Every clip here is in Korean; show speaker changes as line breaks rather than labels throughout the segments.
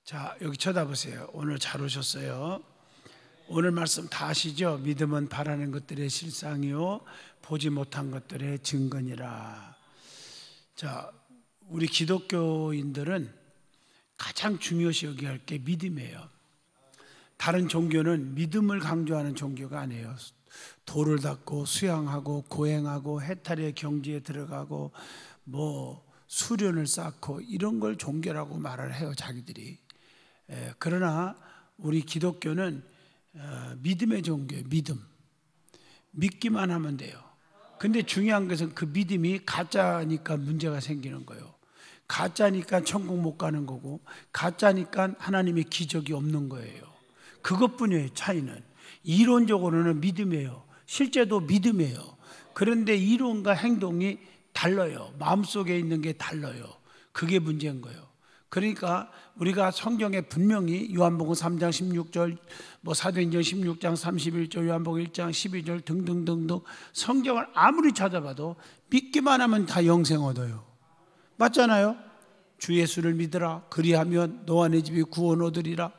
자, 여기 쳐다보세요. 오늘 잘 오셨어요. 오늘 말씀 다 아시죠? 믿음은 바라는 것들의 실상이요 보지 못한 것들의 증거니라. 자, 우리 기독교인들은 가장 중요시 여겨야 할 게 믿음이에요. 다른 종교는 믿음을 강조하는 종교가 아니에요. 돌을 닦고 수양하고 고행하고 해탈의 경지에 들어가고 수련을 쌓고 이런 걸 종교라고 말을 해요, 자기들이. 그러나 우리 기독교는 믿음의 종교예요. 믿기만 하면 돼요. 근데 중요한 것은 그 믿음이 가짜니까 문제가 생기는 거예요. 가짜니까 천국 못 가는 거고, 가짜니까 하나님의 기적이 없는 거예요. 그것뿐이에요, 차이는. 이론적으로는 믿음이에요. 실제도 믿음이에요. 그런데 이론과 행동이 달라요. 마음속에 있는 게 달라요. 그게 문제인 거예요. 그러니까 우리가 성경에 분명히 요한복음 3장 16절, 사도행전 16장 31절, 요한복음 1장 12절 등등등등 성경을 아무리 찾아봐도 믿기만 하면 다 영생 얻어요. 맞잖아요? 주 예수를 믿으라. 그리하면 너와 내 집이 구원 얻으리라.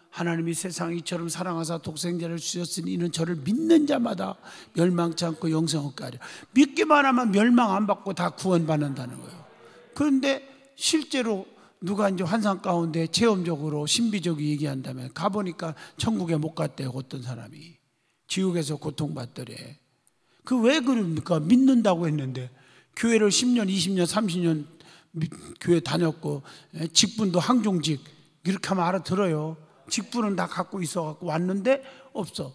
하나님이 세상을 이처럼 사랑하사 독생자를 주셨으니 이는 저를 믿는 자마다 멸망치 않고 영생 얻게 하리라. 믿기만 하면 멸망 안 받고 다 구원받는다는 거예요. 그런데 실제로 누가 이제 환상 가운데 체험적으로 신비적으로 얘기한다면 가보니까 천국에 못 갔대요. 어떤 사람이 지옥에서 고통받더래. 그 왜 그럽니까? 믿는다고 했는데 교회를 10년 20년 30년 교회 다녔고 직분도 항종직 이렇게 하면 알아들어요. 직분은 다 갖고 있어갖고 왔는데 없어.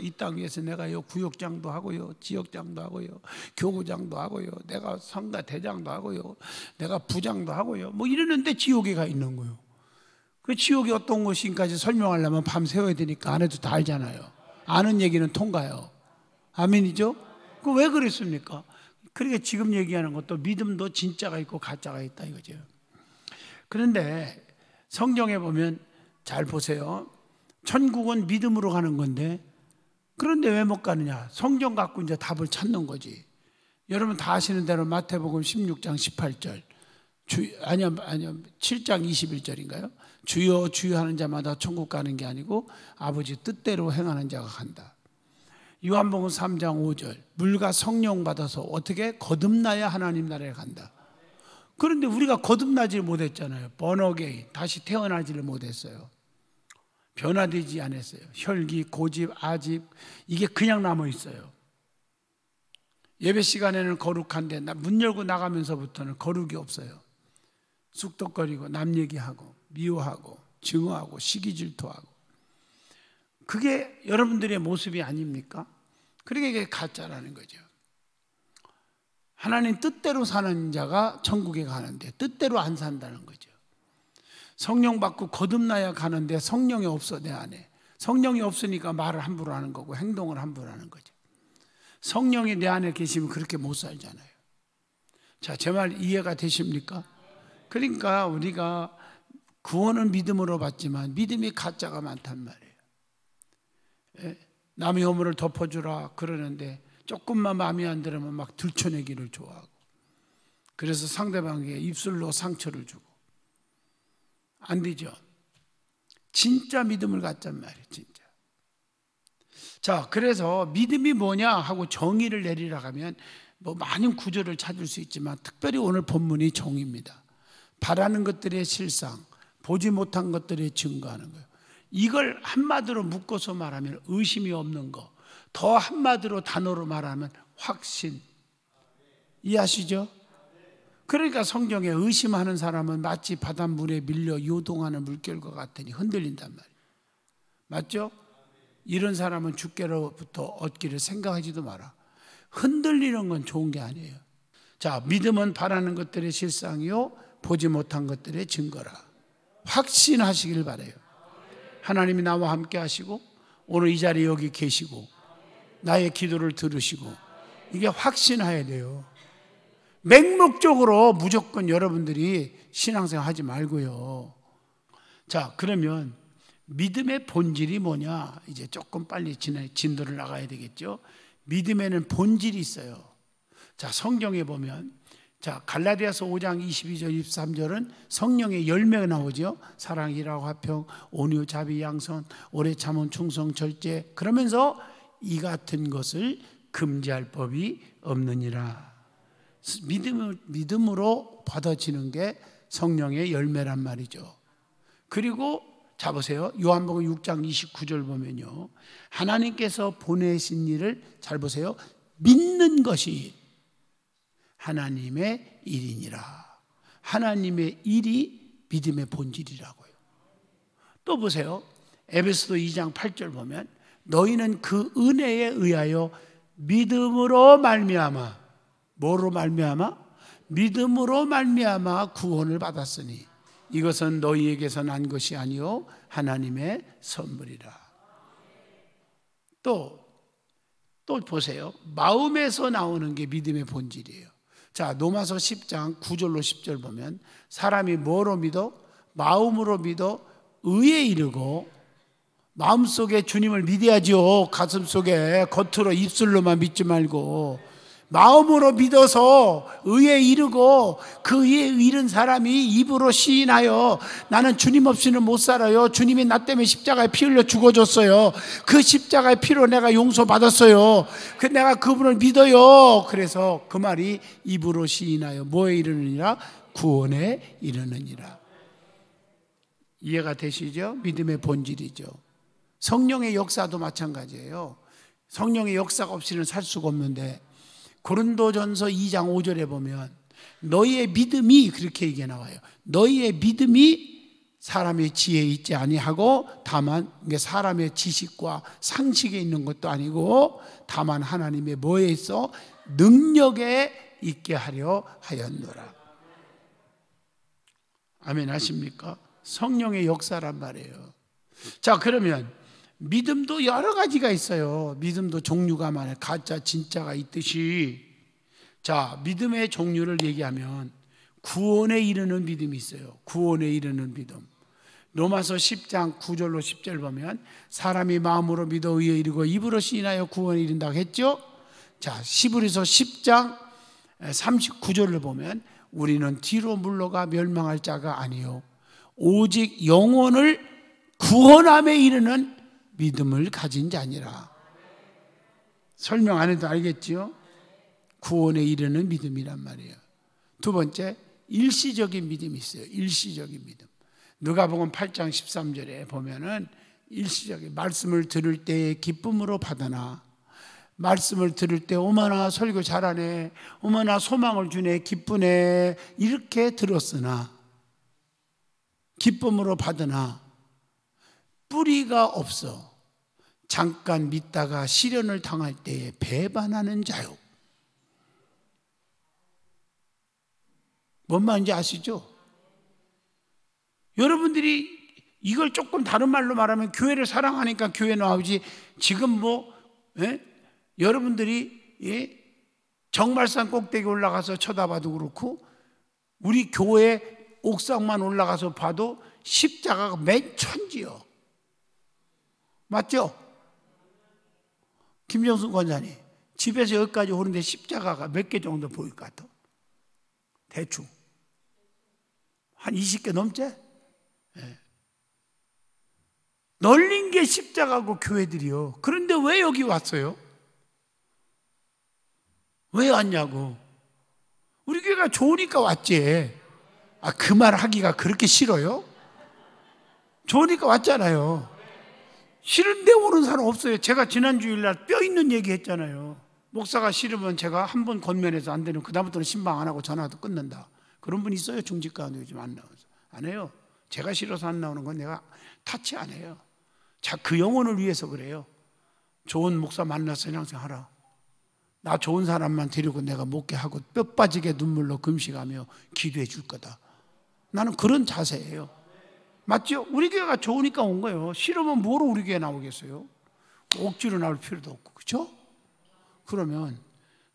이 땅에서 내가 구역장도 하고요, 지역장도 하고요, 교구장도 하고요, 내가 성가 대장도 하고요, 내가 부장도 하고요, 이러는데 지옥에 가 있는 거예요. 그 지옥이 어떤 곳인까지 설명하려면 밤 새워야 되니까 안 해도 다 알잖아요. 아는 얘기는 통과요. 아멘이죠? 그 왜 그랬습니까? 그러니까 지금 얘기하는 것도 믿음도 진짜가 있고 가짜가 있다 이거죠. 그런데 성경에 보면 잘 보세요. 천국은 믿음으로 가는 건데 그런데 왜 못 가느냐? 성경 갖고 이제 답을 찾는 거지. 여러분 다 아시는 대로 마태복음 16장 18절 7장 21절인가요? 주여 주여 하는 자마다 천국 가는 게 아니고 아버지 뜻대로 행하는 자가 간다. 요한복음 3장 5절 물과 성령 받아서 어떻게 거듭나야 하나님 나라에 간다. 그런데 우리가 거듭나지 못했잖아요. 번어게인 다시 태어나지를 못했어요. 변화되지 않았어요. 혈기, 고집, 아집 이게 그냥 남아 있어요. 예배 시간에는 거룩한데 문 열고 나가면서부터는 거룩이 없어요. 쑥덕거리고 남 얘기하고 미워하고 증오하고 시기질투하고 그게 여러분들의 모습이 아닙니까? 그러니까 이게 가짜라는 거죠. 하나님 뜻대로 사는 자가 천국에 가는데 뜻대로 안 산다는 거죠. 성령 받고 거듭나야 가는데 성령이 없어 내 안에. 성령이 없으니까 말을 함부로 하는 거고 행동을 함부로 하는 거죠. 성령이 내 안에 계시면 그렇게 못 살잖아요. 자, 제 말 이해가 되십니까? 그러니까 우리가 구원은 믿음으로 받지만 믿음이 가짜가 많단 말이에요. 남의 허물을 덮어주라 그러는데 조금만 마음에 안 들으면 막 들춰내기를 좋아하고 그래서 상대방에게 입술로 상처를 주고 안 되죠. 진짜 믿음을 갖잔 말이에요. 진짜. 자, 그래서 믿음이 뭐냐 하고 정의를 내리라 하면 많은 구절을 찾을 수 있지만 특별히 오늘 본문이 정의입니다. 바라는 것들의 실상, 보지 못한 것들의 증거하는 거예요. 이걸 한마디로 묶어서 말하면 의심이 없는 거, 더 한마디로 단어로 말하면 확신. 이해하시죠? 그러니까 성경에 의심하는 사람은 마치 바닷물에 밀려 요동하는 물결과 같으니 흔들린단 말이에요. 맞죠? 이런 사람은 주께로부터 얻기를 생각하지도 마라. 흔들리는 건 좋은 게 아니에요. 자, 믿음은 바라는 것들의 실상이요 보지 못한 것들의 증거라. 확신하시길 바라요. 하나님이 나와 함께 하시고 오늘 이 자리에 여기 계시고 나의 기도를 들으시고 이게 확신해야 돼요. 맹목적으로 무조건 여러분들이 신앙생활 하지 말고요. 자, 그러면 믿음의 본질이 뭐냐? 이제 조금 빨리 진도를 나가야 되겠죠. 믿음에는 본질이 있어요. 자, 성경에 보면 자, 갈라디아서 5장 22절 23절은 성령의 열매가 나오죠. 사랑, 희락, 화평, 온유, 자비, 양선, 오래 참음, 충성, 절제. 그러면서 이 같은 것을 금지할 법이 없느니라. 믿음으로 받아지는 게 성령의 열매란 말이죠. 그리고 자 보세요. 요한복음 6장 29절 보면요, 하나님께서 보내신 일을 잘 보세요. 믿는 것이 하나님의 일이니라. 하나님의 일이 믿음의 본질이라고요. 또 보세요. 에베소서 2장 8절 보면 너희는 그 은혜에 의하여 믿음으로 말미암아, 뭐로 말미암아? 믿음으로 말미암아 구원을 받았으니 이것은 너희에게서 난 것이 아니요 하나님의 선물이라. 또 보세요. 마음에서 나오는 게 믿음의 본질이에요. 자, 로마서 10장 9절로 10절 보면 사람이 뭐로 믿어? 마음으로 믿어 의에 이르고, 마음속에 주님을 믿어야죠. 가슴속에, 겉으로 입술로만 믿지 말고 마음으로 믿어서 의에 이르고, 그 의에 이른 사람이 입으로 시인하여 나는 주님 없이는 못 살아요. 주님이 나 때문에 십자가에 피 흘려 죽어줬어요. 그 십자가의 피로 내가 용서받았어요. 내가 그분을 믿어요. 그래서 그 말이 입으로 시인하여 뭐에 이르느니라? 구원에 이르느니라. 이해가 되시죠? 믿음의 본질이죠. 성령의 역사도 마찬가지예요. 성령의 역사가 없이는 살 수가 없는데, 고린도전서 2장 5절에 보면 너희의 믿음이, 그렇게 얘기가 나와요. 너희의 믿음이 사람의 지혜에 있지 아니하고 다만 사람의 지식과 상식에 있는 것도 아니고 다만 하나님의 뭐에 있어? 능력에 있게 하려 하였노라. 아멘 하십니까? 성령의 역사란 말이에요. 자, 그러면 믿음도 여러 가지가 있어요. 믿음도 종류가 많아요. 가짜 진짜가 있듯이, 자, 믿음의 종류를 얘기하면 구원에 이르는 믿음이 있어요. 구원에 이르는 믿음. 로마서 10장 9절로 10절 보면 사람이 마음으로 믿어 의에 이르고 입으로 시인하여 구원에 이른다고 했죠. 자, 히브리서 10장 39절을 보면 우리는 뒤로 물러가 멸망할 자가 아니요 오직 영혼을 구원함에 이르는 믿음을 가진 자니라. 설명 안 해도 알겠지요? 구원에 이르는 믿음이란 말이에요. 두 번째, 일시적인 믿음이 있어요. 일시적인 믿음. 누가복음 8장 13절에 보면은 일시적인, 말씀을 들을 때 기쁨으로 받으나, 말씀을 들을 때 어머나 설교 잘하네, 어머나 소망을 주네, 기쁘네, 이렇게 들었으나 기쁨으로 받으나 뿌리가 없어 잠깐 믿다가 시련을 당할 때에 배반하는 자요. 뭔 말인지 아시죠? 여러분들이 이걸 조금 다른 말로 말하면 교회를 사랑하니까 교회 나오지, 지금 여러분들이 정말산 꼭대기 올라가서 쳐다봐도 그렇고 우리 교회 옥상만 올라가서 봐도 십자가가 맨 천지요. 맞죠? 김정숙 권사님, 집에서 여기까지 오는데 십자가가 몇 개 정도 보일 것 같아? 대충 한 20개 넘지? 네. 널린 게 십자가고 교회들이요. 그런데 왜 여기 왔어요? 왜 왔냐고. 우리 교회가 좋으니까 왔지. 아, 그 말 하기가 그렇게 싫어요? 좋으니까 왔잖아요. 싫은데 오는 사람 없어요. 제가 지난 주일날 뼈 있는 얘기 했잖아요. 목사가 싫으면 제가 한 번 권면해서 안 되면 그다음부터는 신방 안 하고 전화도 끊는다. 그런 분 있어요? 중직 가운데 요즘 안 나와서. 안 해요. 제가 싫어서 안 나오는 건 내가 타치 안 해요. 자, 그 영혼을 위해서 그래요. 좋은 목사 만나서 신앙생활 하라. 나 좋은 사람만 데리고 내가 목회 하고 뼈 빠지게 눈물로 금식하며 기도해 줄 거다. 나는 그런 자세예요. 맞죠? 우리 교회가 좋으니까 온 거예요. 싫으면 뭐로 우리 교회 나오겠어요? 억지로 나올 필요도 없고, 그렇죠? 그러면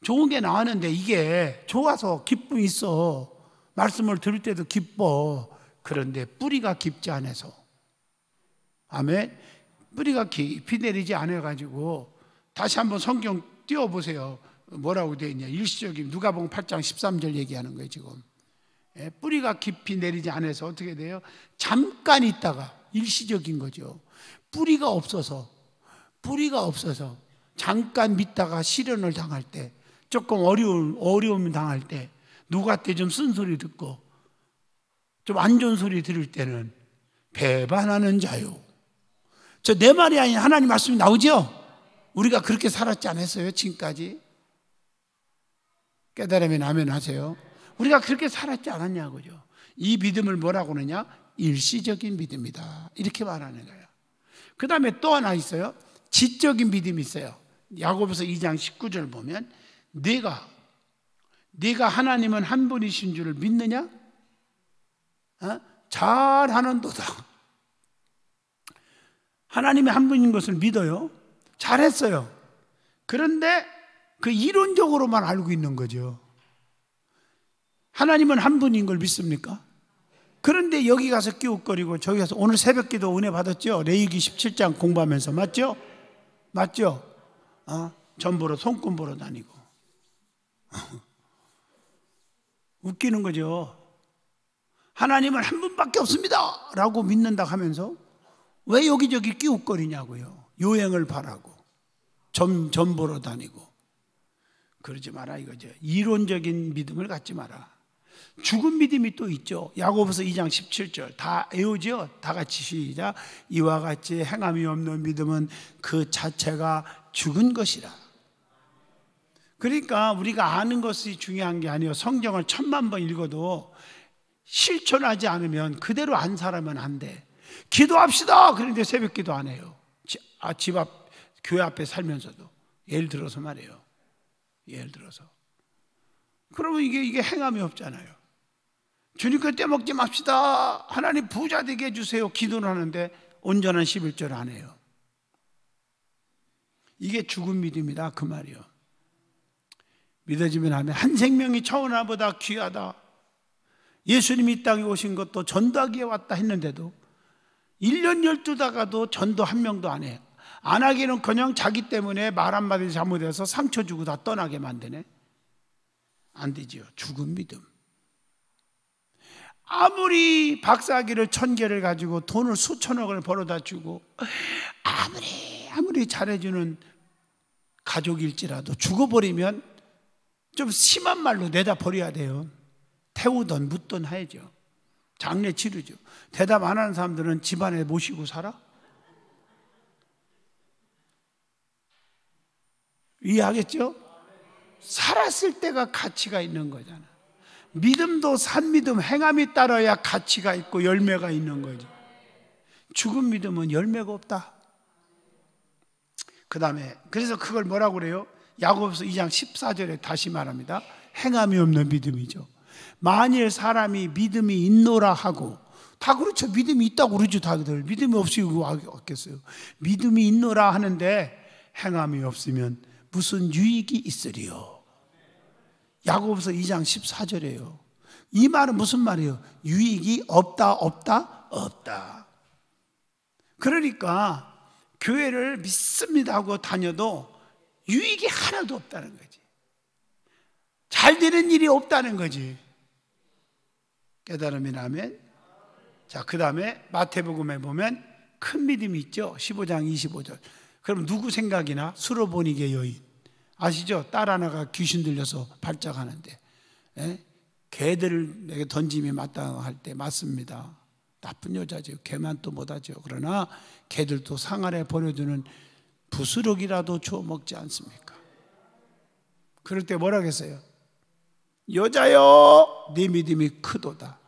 좋은 게 나왔는데 이게 좋아서 기쁨이 있어. 말씀을 들을 때도 기뻐. 그런데 뿌리가 깊지 않아서. 아멘. 뿌리가 깊이 내리지 않아가지고 다시 한번 성경 띄워보세요. 뭐라고 되어 있냐? 일시적인, 누가복음 8장 13절 얘기하는 거예요 지금. 뿌리가 깊이 내리지 않아서 어떻게 돼요? 잠깐 있다가, 일시적인 거죠. 뿌리가 없어서 잠깐 믿다가 시련을 당할 때, 조금 어려움 당할 때, 누구한테 좀 쓴소리 듣고 좀 안 좋은 소리 들을 때는 배반하는 자요. 저 내 말이 아닌 하나님 말씀이 나오죠? 우리가 그렇게 살았지 않았어요? 지금까지? 깨달으면 아멘 하세요. 우리가 그렇게 살았지 않았냐고요. 이 믿음을 뭐라고 하느냐? 일시적인 믿음이다, 이렇게 말하는 거예요. 그 다음에 또 하나 있어요. 지적인 믿음이 있어요. 야고보서 2장 19절 보면 네가 하나님은 한 분이신 줄을 믿느냐? 잘하는도다. 하나님이 한 분인 것을 믿어요. 잘했어요. 그런데 그 이론적으로만 알고 있는 거죠. 하나님은 한 분인 걸 믿습니까? 그런데 여기 가서 끼웃거리고 저기 가서, 오늘 새벽기도 은혜 받았죠? 레위기 17장 공부하면서. 맞죠? 전보로 손금 보러 다니고 웃기는 거죠. 하나님은 한 분밖에 없습니다 라고 믿는다 하면서 왜 여기저기 끼웃거리냐고요. 요행을 바라고 전 보러 다니고. 그러지 마라 이거죠. 이론적인 믿음을 갖지 마라. 죽은 믿음이 또 있죠. 야고보서 2장 17절 다 외우죠. 다 같이 시작. 이와 같이 행함이 없는 믿음은 그 자체가 죽은 것이라. 그러니까 우리가 아는 것이 중요한 게 아니에요. 성경을 1000만 번 읽어도 실천하지 않으면, 그대로 안 살아면 안 돼. 기도합시다 그런데 새벽 기도 안 해요. 집 앞, 교회 앞에 살면서도. 예를 들어서 말이에요. 예를 들어서. 그러면 이게 행함이 없잖아요. 주님께 떼먹지 맙시다, 하나님 부자 되게 해주세요, 기도를 하는데 온전한 11절 안 해요. 이게 죽은 믿음이다 그 말이요. 믿어지면 하면 한 생명이 천하보다 귀하다. 예수님이 이 땅에 오신 것도 전도하기 위해 왔다 했는데도 1년 12다가도 전도 한 명도 안 해. 안 하기는커녕 자기 때문에 말 한마디 잘못해서 상처 주고 다 떠나게 만드네. 안 되지요. 죽은 믿음. 아무리 박사학위를 1000개를 가지고 돈을 수천억을 벌어다 주고 아무리 잘해주는 가족일지라도 죽어버리면 좀 심한 말로 내다 버려야 돼요. 태우던 묻던 해야죠. 장례 치르죠. 대답 안 하는 사람들은 집안에 모시고 살아? 이해하겠죠? 살았을 때가 가치가 있는 거잖아. 믿음도 산믿음, 행함이 따라야 가치가 있고 열매가 있는 거죠. 죽은 믿음은 열매가 없다. 그 다음에 그래서 그걸 뭐라고 그래요? 야고보서 2장 14절에 다시 말합니다. 행함이 없는 믿음이죠. 만일 사람이 믿음이 있노라 하고, 다 그렇죠. 믿음이 있다고 그러죠. 다들 믿음이 없이 왔겠어요. 믿음이 있노라 하는데 행함이 없으면 무슨 유익이 있으리요? 야고보서 2장 14절이에요. 이 말은 무슨 말이에요? 유익이 없다. 그러니까 교회를 믿습니다 하고 다녀도 유익이 하나도 없다는 거지. 잘 되는 일이 없다는 거지. 깨달으면 아멘. 자, 그 다음에 마태복음에 보면 큰 믿음이 있죠. 15장 25절. 그럼 누구 생각이나? 수로보니게 여인 아시죠? 딸 하나가 귀신 들려서 발작하는데 개들을 내게 던짐이 마땅할 때 맞습니다. 나쁜 여자죠. 개만 또 못하죠. 그러나 개들도 상 아래 버려두는 부스럭이라도 주워 먹지 않습니까? 그럴 때 뭐라 했어요? 여자여, 네 믿음이 크도다.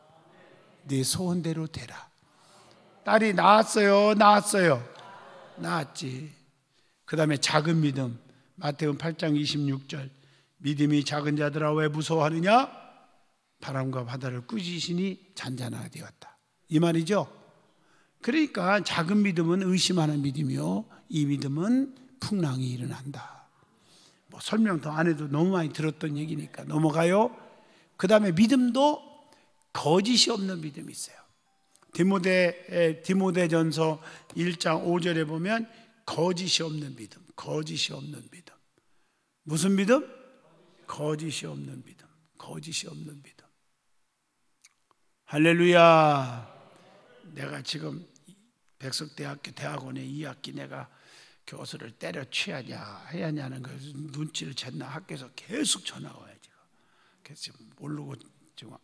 네 소원대로 되라. 딸이 낳았어요? 낳았지. 그 다음에 작은 믿음. 마태복음 8장 26절. 믿음이 작은 자들아 왜 무서워하느냐? 바람과 바다를 꾸짖으시니 잔잔하게 되었다. 이 말이죠. 그러니까 작은 믿음은 의심하는 믿음이요, 이 믿음은 풍랑이 일어난다. 뭐 설명 더 안 해도 너무 많이 들었던 얘기니까 넘어가요. 그 다음에 믿음도 거짓이 없는 믿음이 있어요. 디모데전서 1장 5절에 보면 거짓이 없는 믿음. 무슨 믿음? 거짓이 없는 믿음, 거짓이 없는 믿음. 할렐루야. 내가 지금 백석대학교 대학원에 2학기 내가 교수를 때려치하냐 해야 하냐는 걸 눈치를 챘나 학교에서 계속 전화가 와요. 그래서 지금 모르고 지금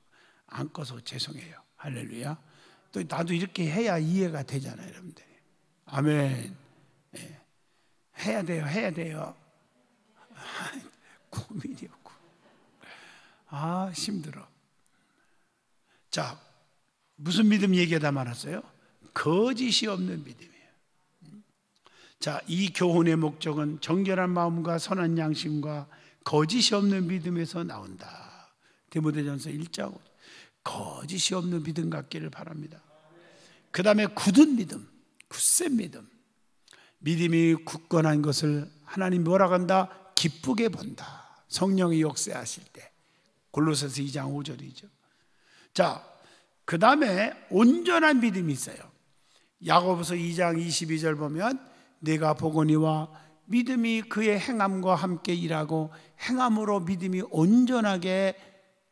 안 꺼서 죄송해요. 할렐루야. 또 나도 이렇게 해야 이해가 되잖아요, 여러분들. 아멘. 네. 해야 돼요, 해야 돼요. 고민이었고. 힘들어. 자, 무슨 믿음 얘기하다 말았어요? 거짓이 없는 믿음이에요. 자, 이 교훈의 목적은 정결한 마음과 선한 양심과 거짓이 없는 믿음에서 나온다. 디모데전서 1장. 거짓이 없는 믿음 갖기를 바랍니다. 그 다음에 굳은 믿음, 굳센 믿음. 믿음이 굳건한 것을 하나님 뭐라고 한다? 기쁘게 본다. 성령이 역사하실 때. 골로새서 2장 5절이죠. 자, 그 다음에 온전한 믿음이 있어요. 야고보서 2장 22절 보면 내가 보거니와 믿음이 그의 행함과 함께 일하고 행함으로 믿음이 온전하게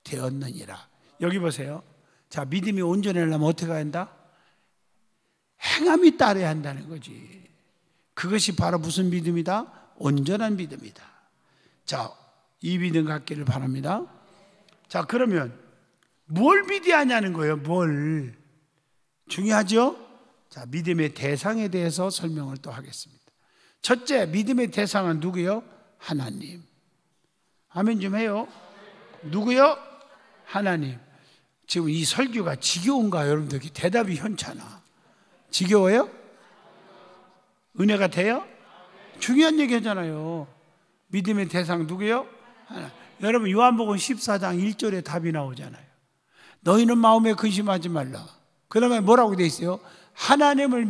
되었느니라. 여기 보세요. 자, 믿음이 온전하려면 어떻게 해야 한다? 행함이 따라야 한다는 거지. 그것이 바로 무슨 믿음이다? 온전한 믿음이다. 자, 이 믿음 갖기를 바랍니다. 자, 그러면 뭘 믿어야 하냐는 거예요. 뭘? 중요하죠? 자, 믿음의 대상에 대해서 설명을 또 하겠습니다. 첫째, 믿음의 대상은 누구요? 하나님. 아멘 좀 해요. 누구요? 하나님. 지금 이 설교가 지겨운가? 여러분들 대답이 현찮아. 지겨워요? 은혜가 돼요? 중요한 얘기 하잖아요. 믿음의 대상 누구요? 하나님. 여러분 요한복음 14장 1절에 답이 나오잖아요. 너희는 마음에 근심하지 말라. 그 다음에 뭐라고 되어 있어요? 하나님을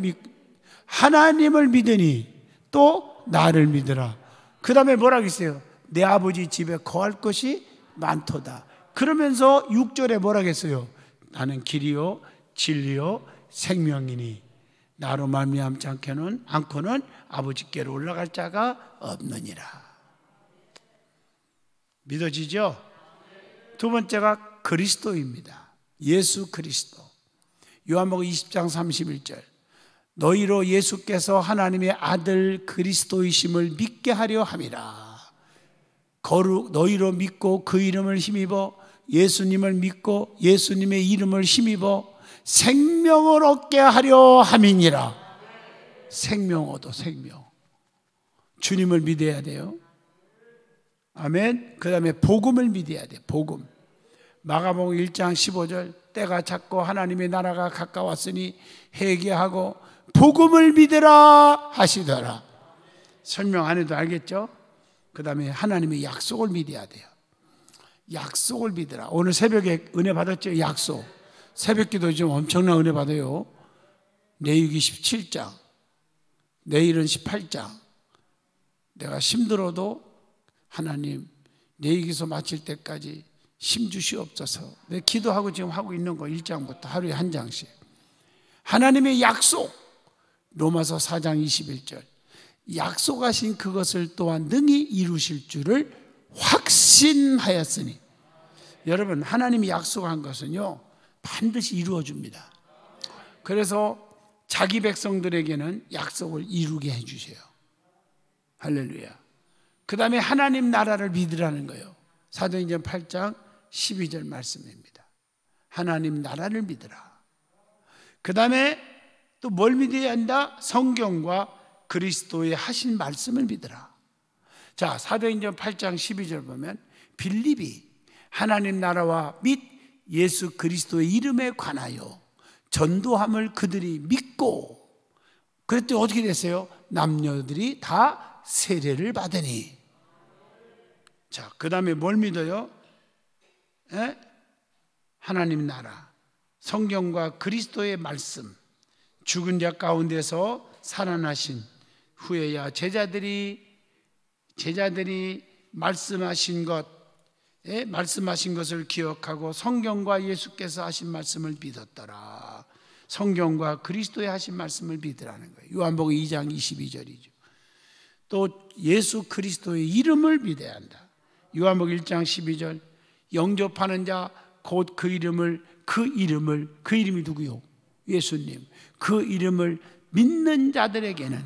믿으니 또 나를 믿으라. 그 다음에 뭐라고 있어요? 내 아버지 집에 거할 것이 많도다. 그러면서 6절에 뭐라고 했어요? 나는 길이요 진리요 생명이니 나로 말미암지 않고는 아버지께로 올라갈 자가 없느니라. 믿어지죠? 두 번째가 그리스도입니다. 예수 그리스도. 요한복음 20장 31절. 너희로 예수께서 하나님의 아들 그리스도이심을 믿게 하려 함이라. 너희로 믿고 그 이름을 힘입어 예수님을 믿고 예수님의 이름을 힘입어 생명을 얻게 하려 함이니라. 생명 얻어, 생명. 주님을 믿어야 돼요. 아멘. 그 다음에 복음을 믿어야 돼. 복음. 마가복음 1장 15절. 때가 찼고 하나님의 나라가 가까웠으니 회개하고 복음을 믿으라 하시더라. 설명 안 해도 알겠죠? 그 다음에 하나님의 약속을 믿어야 돼요. 약속을 믿으라. 오늘 새벽에 은혜 받았죠? 약속. 새벽기도 좀 엄청난 은혜 받아요. 레위기 17장, 내일은 18장. 내가 힘들어도 하나님 레위기서 마칠 때까지 힘 주시옵소서. 내가 기도하고 지금 하고 있는 거 1장부터 하루에 한 장씩. 하나님의 약속. 로마서 4장 21절. 약속하신 그것을 또한 능히 이루실 줄을 확신하였으니. 여러분 하나님이 약속한 것은요 반드시 이루어줍니다. 그래서 자기 백성들에게는 약속을 이루게 해주세요. 할렐루야. 그 다음에 하나님 나라를 믿으라는 거예요. 사도행전 8장 12절 말씀입니다. 하나님 나라를 믿으라. 그 다음에 또 뭘 믿어야 한다? 성경과 그리스도의 하신 말씀을 믿으라. 자, 사도행전 8장 12절 보면 빌립이 하나님 나라와 및 예수 그리스도의 이름에 관하여 전도함을 그들이 믿고, 그랬더니 어떻게 됐어요? 남녀들이 다 세례를 받으니. 자, 그 다음에 뭘 믿어요? 하나님 나라, 성경과 그리스도의 말씀, 죽은 자 가운데서 살아나신 후에야 제자들이 말씀하신 것을 기억하고 성경과 예수께서 하신 말씀을 믿었더라. 성경과 그리스도의 하신 말씀을 믿으라는 거예요. 요한복음 2장 22절이죠. 또 예수 그리스도의 이름을 믿어야 한다. 요한복음 1장 12절 영접하는 자 곧 그 이름이 누구요? 예수님. 그 이름을 믿는 자들에게는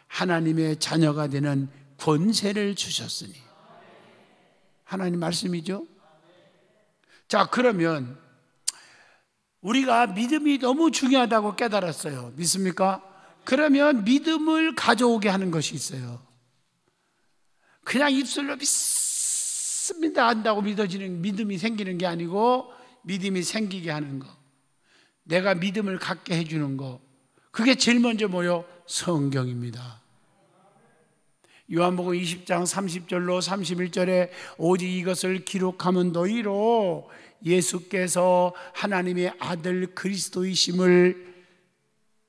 하나님의 자녀가 되는 권세를 주셨으니. 하나님 말씀이죠. 자, 그러면 우리가 믿음이 너무 중요하다고 깨달았어요. 믿습니까? 그러면 믿음을 가져오게 하는 것이 있어요. 그냥 입술로 믿습니다 한다고 믿어지는 믿음이 생기는 게 아니고 믿음이 생기게 하는 거, 내가 믿음을 갖게 해주는 거, 그게 제일 먼저 뭐요? 성경입니다. 요한복음 20장 30절로 31절에 오직 이것을 기록하면 너희로 예수께서 하나님의 아들 그리스도이심을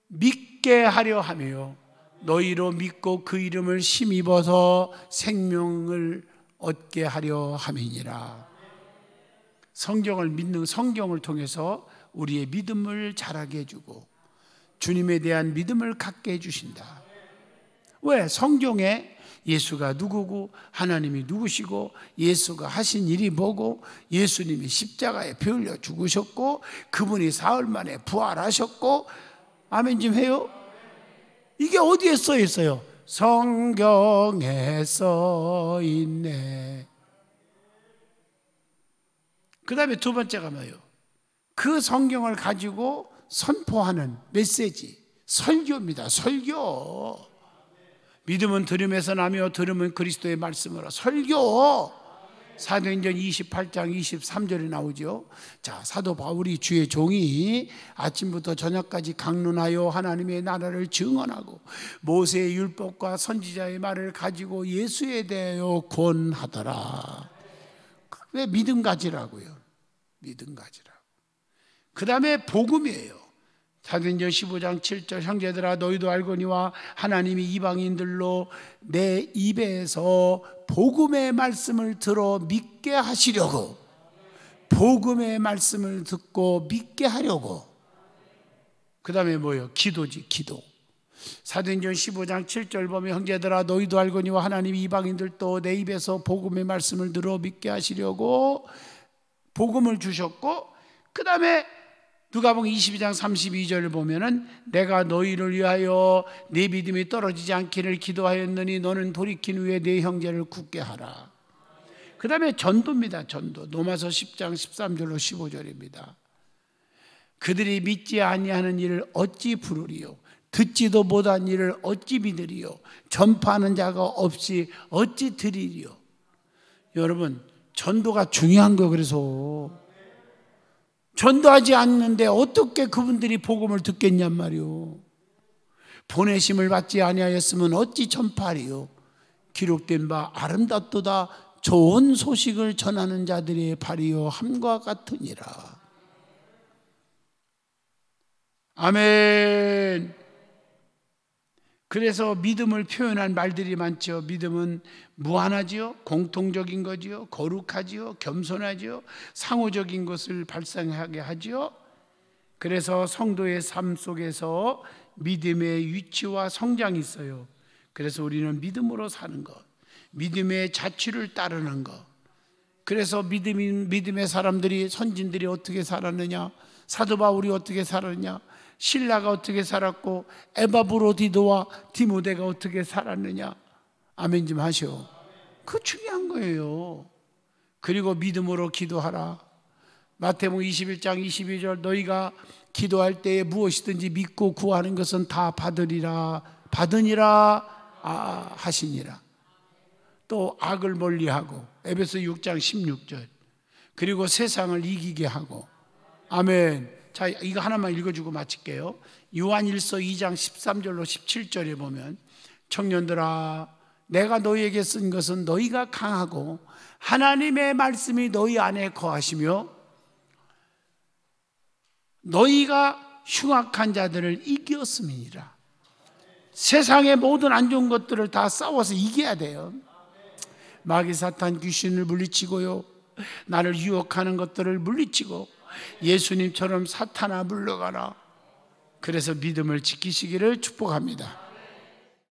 믿게 하려 하며 너희로 믿고 그 이름을 힘입어서 생명을 얻게 하려 함이니라. 성경을 믿는, 성경을 통해서 우리의 믿음을 자라게 해주고 주님에 대한 믿음을 갖게 해주신다. 왜? 성경에 예수가 누구고 하나님이 누구시고 예수가 하신 일이 뭐고 예수님이 십자가에 피 흘려 죽으셨고 그분이 사흘 만에 부활하셨고, 아멘 좀 해요. 이게 어디에 써 있어요? 성경에 써 있네. 그 다음에 두 번째가 뭐예요? 그 성경을 가지고 선포하는 메시지, 설교입니다. 설교. 믿음은 들음에서 나며 들음은 그리스도의 말씀으로. 설교. 사도행전 28장 23절에 나오죠. 자, 사도 바울이 주의 종이 아침부터 저녁까지 강론하여 하나님의 나라를 증언하고 모세의 율법과 선지자의 말을 가지고 예수에 대하여 권하더라. 왜 믿음 가지라고요? 믿음 가지라고. 그 다음에 복음이에요. 사도행전 15장 7절 형제들아 너희도 알거니와 하나님이 이방인들로 내 입에서 복음의 말씀을 들어 믿게 하시려고, 복음의 말씀을 듣고 믿게 하려고. 그 다음에 뭐예요? 기도지, 기도. 사도행전 15장 7절 보면 형제들아 너희도 알거니와 하나님이 이방인들도 내 입에서 복음의 말씀을 들어 믿게 하시려고 복음을 주셨고, 그 다음에 누가복음 22장 32절을 보면은 내가 너희를 위하여 네 믿음이 떨어지지 않기를 기도하였느니 너는 돌이킨 후에 네 형제를 굳게 하라. 그 다음에 전도입니다. 전도. 로마서 10장 13절로 15절입니다. 그들이 믿지 아니하는 일을 어찌 부르리요? 듣지도 못한 일을 어찌 믿으리요? 전파하는 자가 없이 어찌 들으리요? 여러분, 전도가 중요한 거예요. 그래서 전도하지 않는데 어떻게 그분들이 복음을 듣겠냔 말이요. 보내심을 받지 아니하였으면 어찌 전파하리요? 기록된 바 아름답도다 좋은 소식을 전하는 자들의 발이요 함과 같으니라. 아멘. 그래서 믿음을 표현한 말들이 많죠. 믿음은 무한하지요, 공통적인 거지요, 거룩하지요, 겸손하지요, 상호적인 것을 발생하게 하지요. 그래서 성도의 삶 속에서 믿음의 위치와 성장이 있어요. 그래서 우리는 믿음으로 사는 것, 믿음의 자취를 따르는 것. 그래서 믿음의 사람들이, 선진들이 어떻게 살았느냐, 사도 바울이 어떻게 살았느냐, 신라가 어떻게 살았고 에바브로디도와 디모데가 어떻게 살았느냐. 아멘 좀 하시오. 그거 중요한 거예요. 그리고 믿음으로 기도하라. 마태복음 21장 22절 너희가 기도할 때에 무엇이든지 믿고 구하는 것은 다 받으리라 하시니라. 또 악을 멀리하고 에베소 6장 16절 그리고 세상을 이기게 하고. 아멘. 자, 이거 하나만 읽어주고 마칠게요. 요한일서 2장 13절로 17절에 보면 청년들아 내가 너희에게 쓴 것은 너희가 강하고 하나님의 말씀이 너희 안에 거하시며 너희가 흉악한 자들을 이겼음이니라. 세상의 모든 안 좋은 것들을 다 싸워서 이겨야 돼요. 마귀 사탄 귀신을 물리치고요, 나를 유혹하는 것들을 물리치고 예수님처럼 사탄아 물러가라. 그래서 믿음을 지키시기를 축복합니다.